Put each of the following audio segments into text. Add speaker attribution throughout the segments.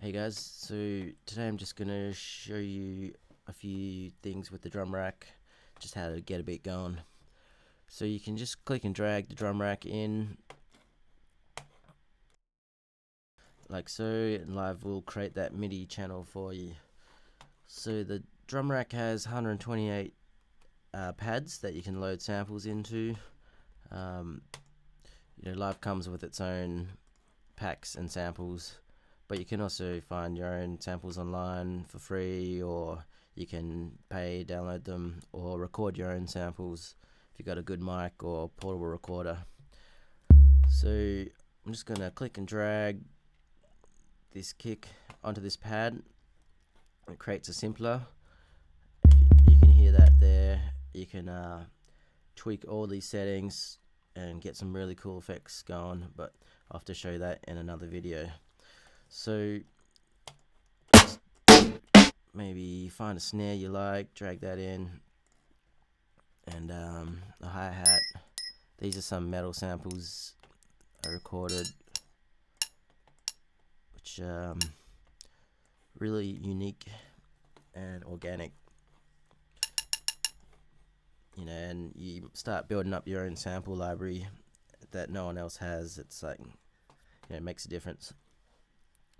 Speaker 1: Hey guys, so today I'm just gonna show you a few things with the drum rack, just how to get a beat going. So you can just click and drag the drum rack in like so, and Live will create that MIDI channel for you. So the drum rack has 128 pads that you can load samples into. Live comes with its own packs and samples, but you can also find your own samples online for free, or you can pay, download them, or record your own samples if you've got a good mic or portable recorder. So I'm just gonna click and drag this kick onto this pad. It creates a simpler. You can hear that there. You can tweak all these settings and get some really cool effects going, but I'll have to show you that in another video. So maybe find a snare you like, drag that in, and a hi-hat. These are some metal samples I recorded, which really unique and organic. And you start building up your own sample library that no one else has. It's like, it makes a difference.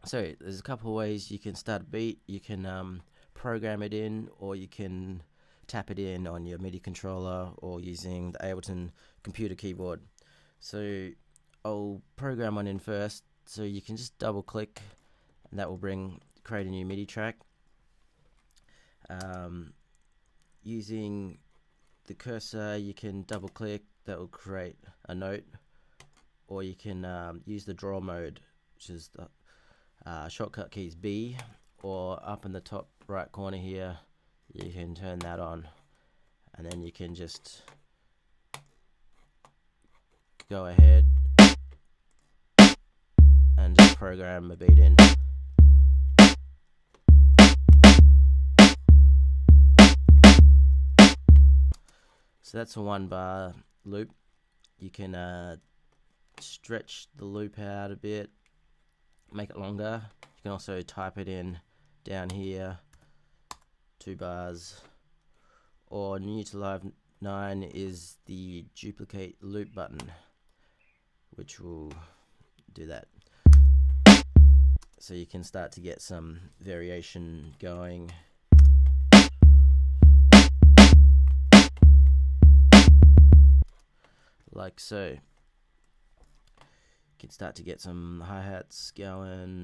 Speaker 1: So there's a couple of ways you can start a beat. You can program it in, or you can tap it in on your MIDI controller or using the Ableton computer keyboard. So I'll program one in first. So you can just double click and that will create a new MIDI track. Using the cursor, you can double click, that will create a note, or you can use the draw mode, which is the shortcut keys B, or up in the top right corner here, you can turn that on, and then you can just go ahead and just program a beat in. So that's a 1 bar loop. You can stretch the loop out a bit, make it longer. You can also type it in down here, 2 bars. Or new to Live 9 is the duplicate loop button, which will do that. So you can start to get some variation going. Like so. You can start to get some hi-hats going.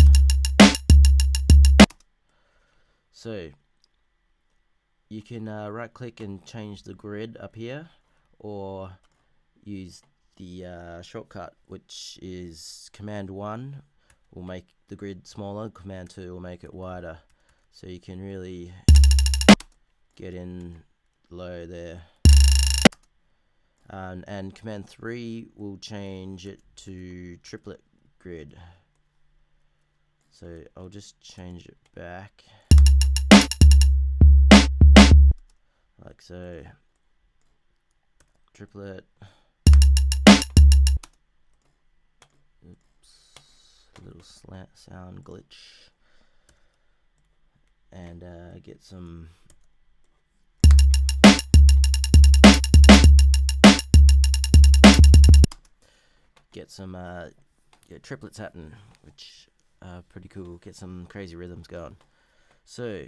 Speaker 1: So you can right click and change the grid up here, or use the shortcut, which is Command 1 will make the grid smaller, Command 2 will make it wider, so you can really get in low there. And Command 3 will change it to triplet grid. So I'll just change it back like so. Triplet. Oops, a little slant sound glitch. And get some triplets happening, which are pretty cool. Get some crazy rhythms going. So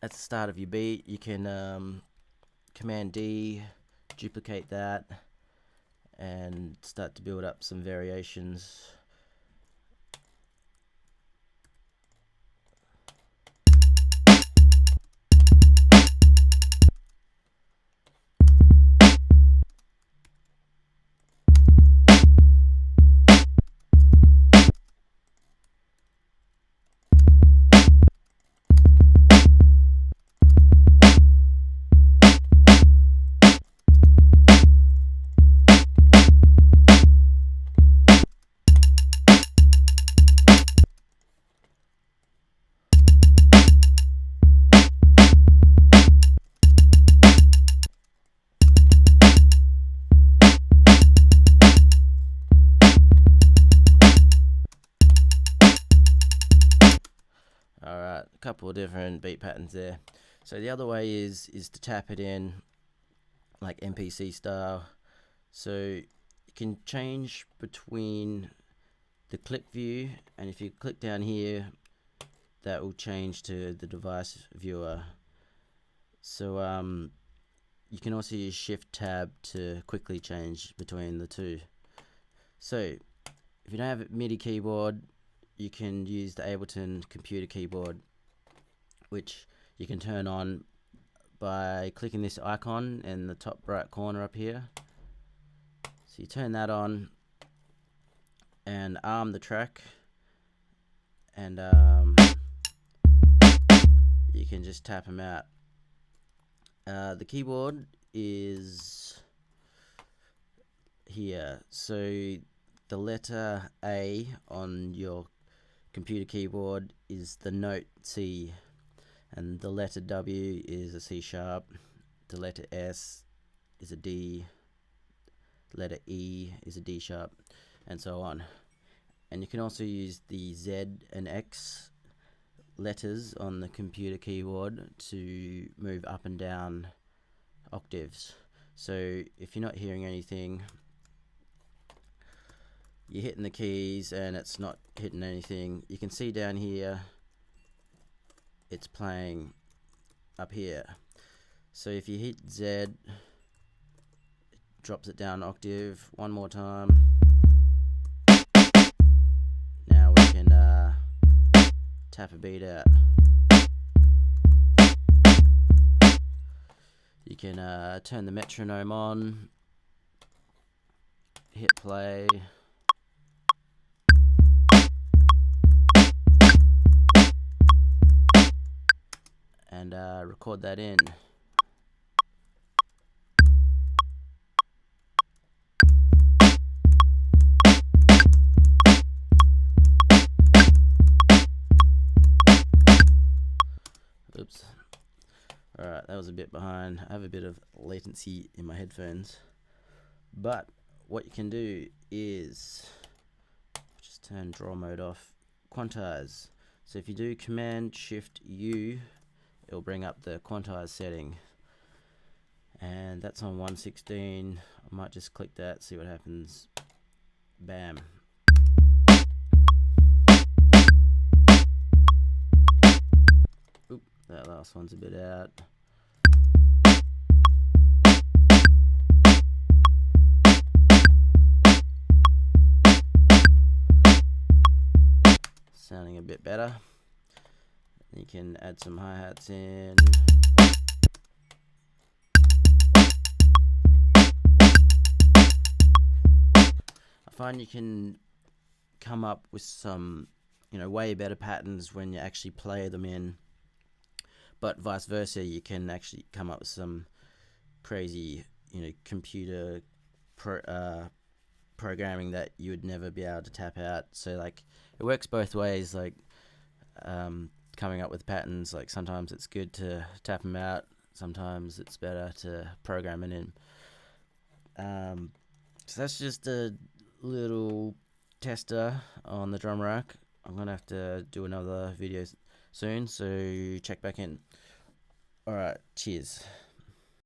Speaker 1: at the start of your beat, you can Command D, duplicate that, and start to build up some variations. Alright, a couple of different beat patterns there. So the other way is to tap it in like MPC style. So you can change between the click view, and if you click down here, that will change to the device viewer. So you can also use Shift Tab to quickly change between the two. So if you don't have a MIDI keyboard, you can use the Ableton computer keyboard, which you can turn on by clicking this icon in the top right corner up here. So you turn that on and arm the track, and you can just tap them out. The keyboard is here, so the letter A on your computer keyboard is the note C, and the letter W is a C sharp, the letter S is a D, letter E is a D sharp, and so on. And you can also use the Z and X letters on the computer keyboard to move up and down octaves. So if you're not hearing anything, you're hitting the keys and it's not hitting anything, you can see down here it's playing up here. So if you hit Z, it drops it down an octave. One more time. Now we can tap a beat out. You can turn the metronome on, hit play, and record that in. Oops. Alright, that was a bit behind. I have a bit of latency in my headphones. But what you can do is just turn draw mode off, quantize. So if you do Command Shift U, it'll bring up the quantize setting. And that's on 116. I might just click that, see what happens. Bam. Oop, that last one's a bit out. Sounding a bit better. You can add some hi-hats in. I find you can come up with some, way better patterns when you actually play them in, but vice versa, you can actually come up with some crazy, computer programming that you would never be able to tap out. So like, it works both ways. Like, coming up with patterns, like sometimes it's good to tap them out, sometimes it's better to program it in. So that's just a little tester on the drum rack. I'm gonna have to do another video soon, so check back in. Alright, cheers.